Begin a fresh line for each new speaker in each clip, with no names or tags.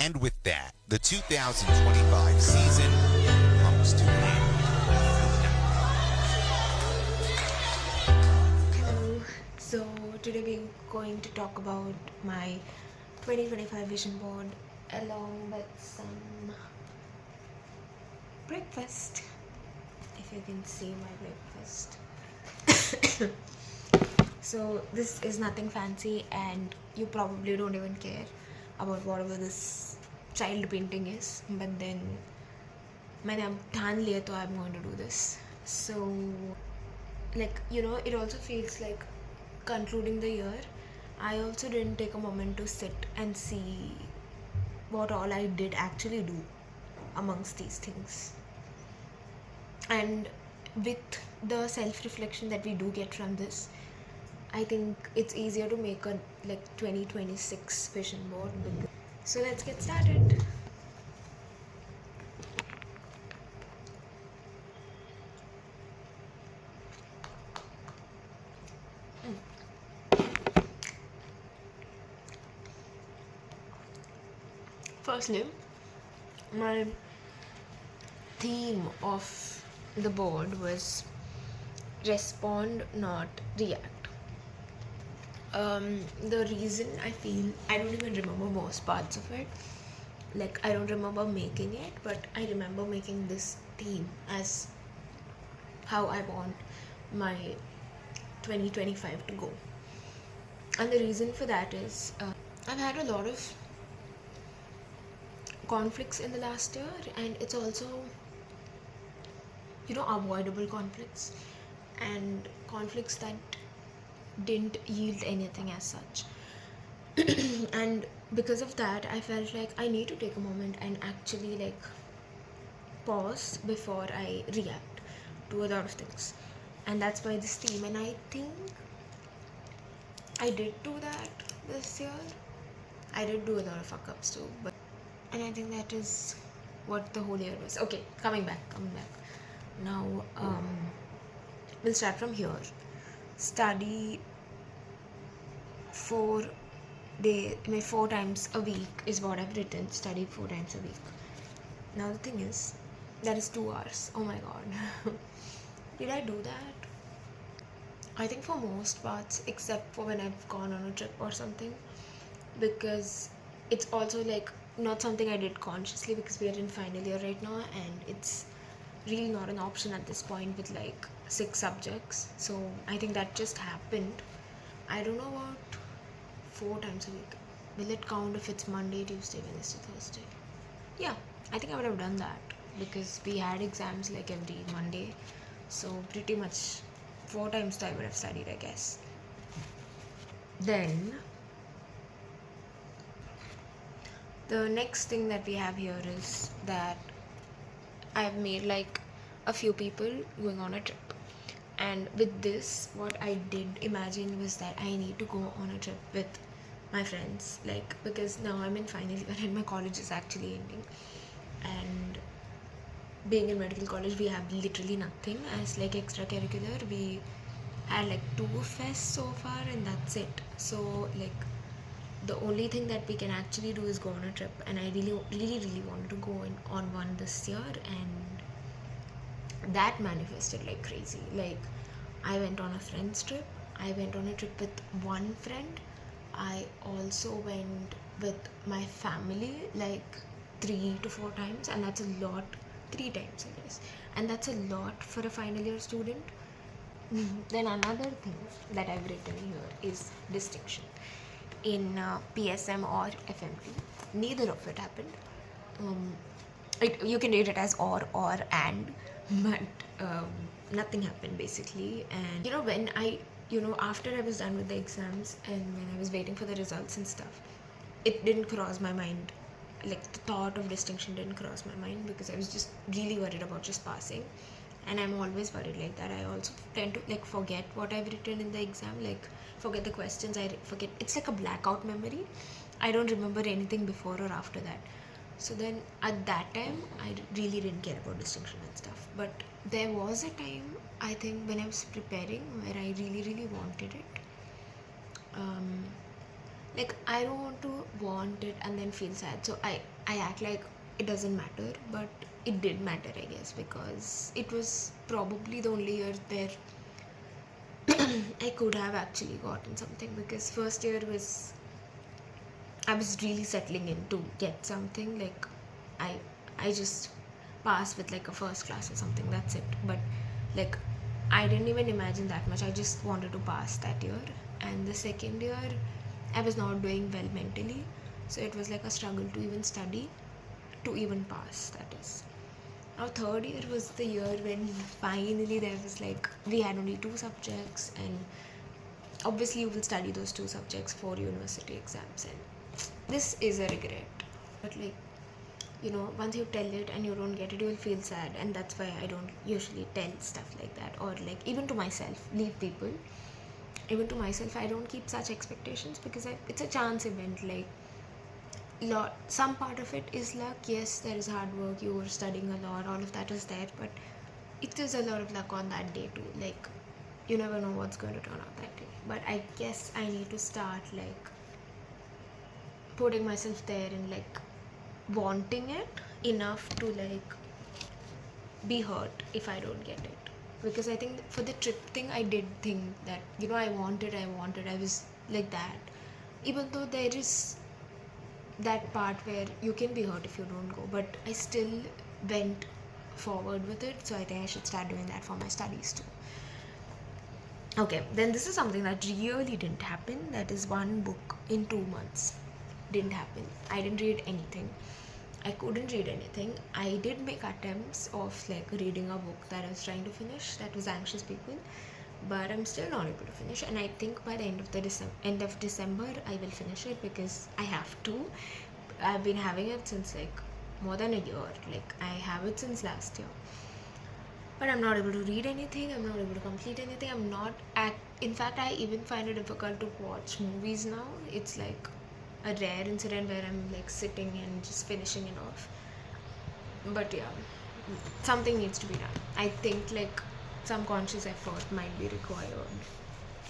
And with that, the 2025 season comes to an end.
Hello. So today we're going to talk about my 2025 vision board along with some breakfast. If you can see my breakfast. So this is nothing fancy and you probably don't even care about whatever this child painting is. But then मैंने अब ठान लिया तो I'm going to do this. So it also feels like concluding the year. I also didn't take a moment to sit and see what all I did actually do amongst these things. And with the self-reflection that we do get from this, I think it's easier to make a 2026 vision board. So let's get started. Firstly, my theme of the board was respond, not react. The reason I feel I don't even remember most parts of it. I don't remember making it, but I remember making this theme as how I want my 2025 to go. And the reason for that is I've had a lot of conflicts in the last year, and it's also avoidable conflicts and conflicts that didn't yield anything as such. And because of that, I felt like I need to take a moment and actually pause before I react to a lot of things. And that's why this theme, and I think I did do that this year. I did do a lot of fuck ups too, and I think that is what the whole year was. Okay, coming back. Now, we'll start from here. Study 4 times a week is what I've written. Study 4 times a week. Now the thing is, that is 2 hours. Oh my god. Did I do that? I think for most parts, except for when I've gone on a trip or something, because it's also not something I did consciously, because we are in final year right now and it's really not an option at this point with 6 subjects. So I think that just happened. I don't know about 4 times a week. Will it count if it's Monday, Tuesday, Wednesday, Thursday? Yeah, I think I would have done that because we had exams every Monday. So pretty much 4 times I would have studied, I guess. Then the next thing that we have here is that I've made a few people going on a trip. And with this, what I did imagine was that I need to go on a trip with my friends, because now I'm in final year and my college is actually ending. And being in medical college, we have literally nothing as extracurricular. We had 2 fests so far and that's it. So the only thing that we can actually do is go on a trip, and I really wanted to go on one this year, and that manifested like crazy. I went on a friend's trip. I went on a trip with one friend. I also went with my family 3 to 4 times, and that's a lot. 3 times I guess, and that's a lot for a final year student. Then another thing that I've written here is distinction in PSM or FMT. Neither of it happened. You can read it as or and, but nothing happened basically. And when after I was done with the exams and when I was waiting for the results and stuff, it didn't cross my mind. The thought of distinction didn't cross my mind because I was just really worried about just passing. And I'm always worried like that. I also tend to forget what I've written in the exam, forget the questions. I forget. It's like a blackout memory. I don't remember anything before or after that. So then at that time I really didn't care about distinction and stuff. But there was a time, I think, when I was preparing where I really wanted it. Like, I don't want to want it and then feel sad, so I act like it doesn't matter, but it did matter, I guess, because it was probably the only year where I could have actually gotten something, because first year was, I was really settling in to get something. Like, I I just passed with like a first class or something. That's it. But like, I didn't even imagine that much. I just wanted to pass that year. And the second year, I was not doing well mentally, so it was like a struggle to even study, to even pass. That is. Our third year was the year when finally there was like, we had only two subjects, and obviously you will study those two subjects for university exams, and this is a regret. But like, once you tell it and you don't get it, you will feel sad, and that's why I don't usually tell stuff like that. Or like, even to myself, leave people. Even to myself, I don't keep such expectations, because it's a chance event. Like, some part of it is luck. Yes, there is hard work, you were studying a lot, all of that is there, but it is a lot of luck on that day too. Like, you never know what's going to turn out that day. But I guess I need to start like putting myself there and like wanting it enough to like be hurt if I don't get it. Because I think for the trip thing, I did think that, I wanted, I was like that. Even though there is that part where you can be hurt if you don't go, but I still went forward with it. So I think I should start doing that for my studies too. Okay, then this is something that really didn't happen. That is one book in 2 months. Didn't happen. I didn't read anything. I couldn't read anything. I did make attempts of like reading a book that I was trying to finish. That was Anxious People, but I'm still not able to finish. And I think by the end of December, I will finish it, because I have to. I've been having it since like more than a year. Like, I have it since last year. But I'm not able to read anything, I'm not able to complete anything, I'm not in fact, I even find it difficult to watch movies now. It's like a rare incident where I'm like sitting and just finishing it off. But yeah, something needs to be done. I think like some conscious effort might be required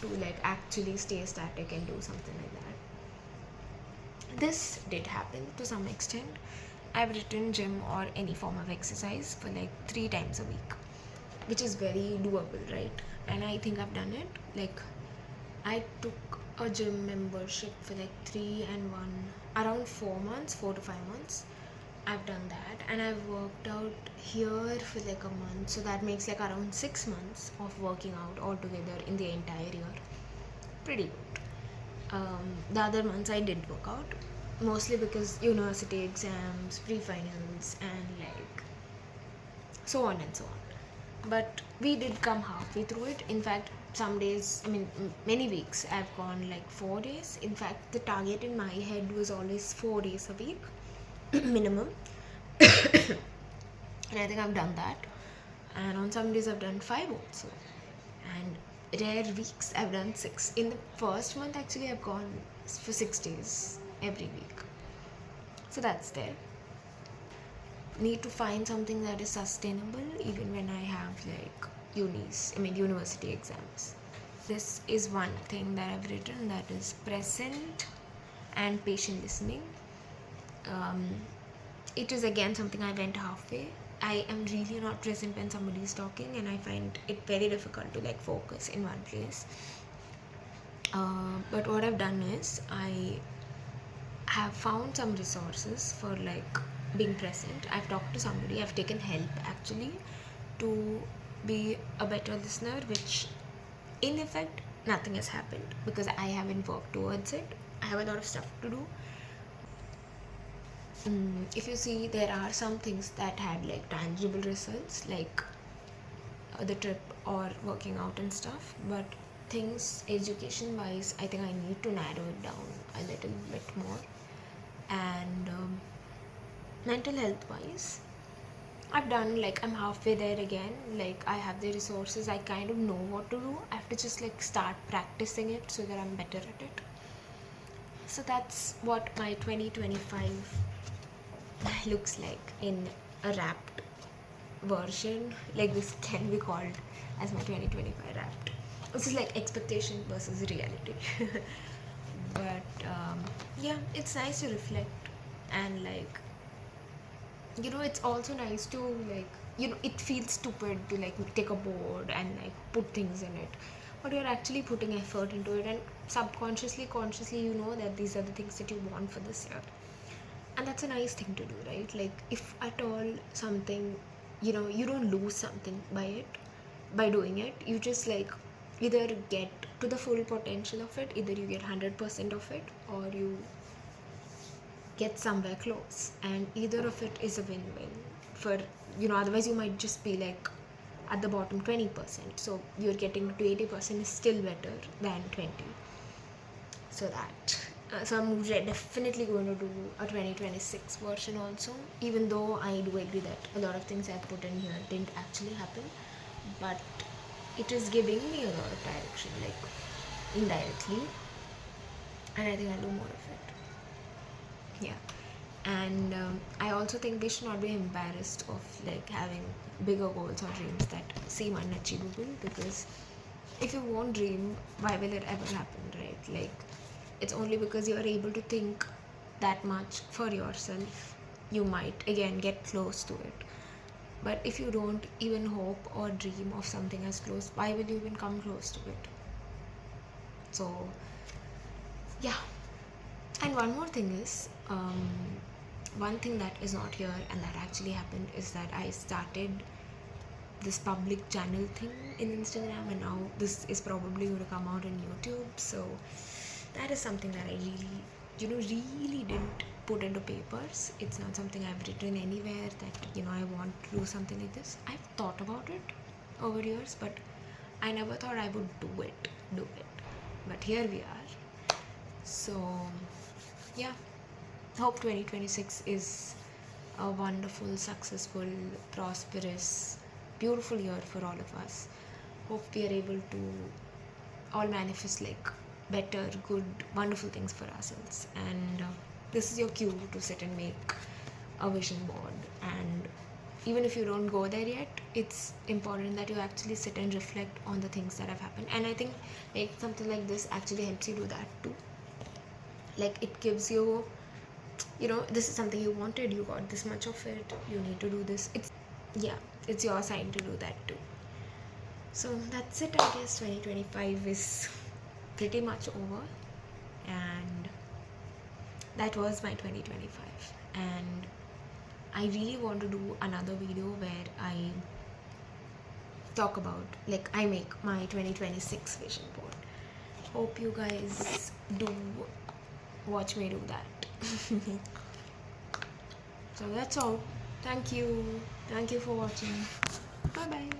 to like actually stay static and do something like that. This did happen to some extent. I've written gym or any form of exercise for like 3 times a week, which is very doable, right? And I think I've done it. Like, I took a gym membership for like 3 and 1, around 4 months, 4 to 5 months. I've done that, and I've worked out here for like a month, so that makes like around 6 months of working out altogether in the entire year. Pretty good. The other months I did work out, mostly because university exams, pre-finals, and like so on and so on. But we did come halfway through it. In fact, some days, many weeks, I've gone like 4 days. In fact, the target in my head was always 4 days a week minimum. And I think I've done that. And on some days I've done 5 also. And rare weeks I've done 6. In the first month, actually, I've gone for 6 days every week. So that's there. Need to find something that is sustainable even when I have like university exams. This is one thing that I've written, that is present and patient listening. It is again something I went halfway. I am really not present when somebody is talking, and I find it very difficult to like focus in one place. But what I've done is I have found some resources for like being present. I've talked to somebody, I've taken help actually to be a better listener, which in effect nothing has happened because I haven't worked towards it. I have a lot of stuff to do. If you see, there are some things that had like tangible results, like the trip or working out and stuff, but things education wise, I think I need to narrow it down a little bit more. And mental health wise, I've done like, I'm halfway there again. Like, I have the resources, I kind of know what to do. I have to just like start practicing it so that I'm better at it. So that's what my 2025 looks like in a wrapped version. Like, this can be called as my 2025 wrapped. This is like expectation versus reality. But yeah, it's nice to reflect, and like, it's also nice to, like, it feels stupid to like take a board and like put things in it, but you're actually putting effort into it, and subconsciously, consciously, you know that these are the things that you want for this year. And that's a nice thing to do, right? Like, if at all something, you don't lose something by it, by doing it. You just like either get to the full potential of it, either you get 100% of it, or you get somewhere close, and either of it is a win-win for, otherwise you might just be like at the bottom 20%, so you're getting to 80% is still better than 20. So that, so I'm definitely going to do a 2026 version also, even though I do agree that a lot of things I put in here didn't actually happen, but it is giving me a lot of direction, like indirectly, and I think I'll do more of it. Yeah. And I also think we should not be embarrassed of like having bigger goals or dreams that seem unachievable, because if you won't dream, why will it ever happen, right? Like, it's only because you are able to think that much for yourself, you might again get close to it. But if you don't even hope or dream of something as close, why will you even come close to it? So yeah. And one more thing is, one thing that is not here and that actually happened is that I started this public channel thing in Instagram, and now this is probably going to come out in YouTube. So that is something that I really, really didn't put into papers. It's not something I've written anywhere that, I want to do something like this. I've thought about it over years, but I never thought I would do it. But here we are. So yeah, hope 2026 is a wonderful, successful, prosperous, beautiful year for all of us. Hope we are able to all manifest like better, good, wonderful things for ourselves. And this is your cue to sit and make a vision board. And even if you don't go there yet, it's important that you actually sit and reflect on the things that have happened. And I think like something like this actually helps you do that too. Like, it gives you, this is something you wanted, you got this much of it, you need to do this. It's your sign to do that too. So that's it, I guess. 2025 is pretty much over, and that was my 2025. And I really want to do another video where I talk about, like, I make my 2026 vision board. Hope you guys do watch me do that. So that's all. Thank you for watching. Bye bye.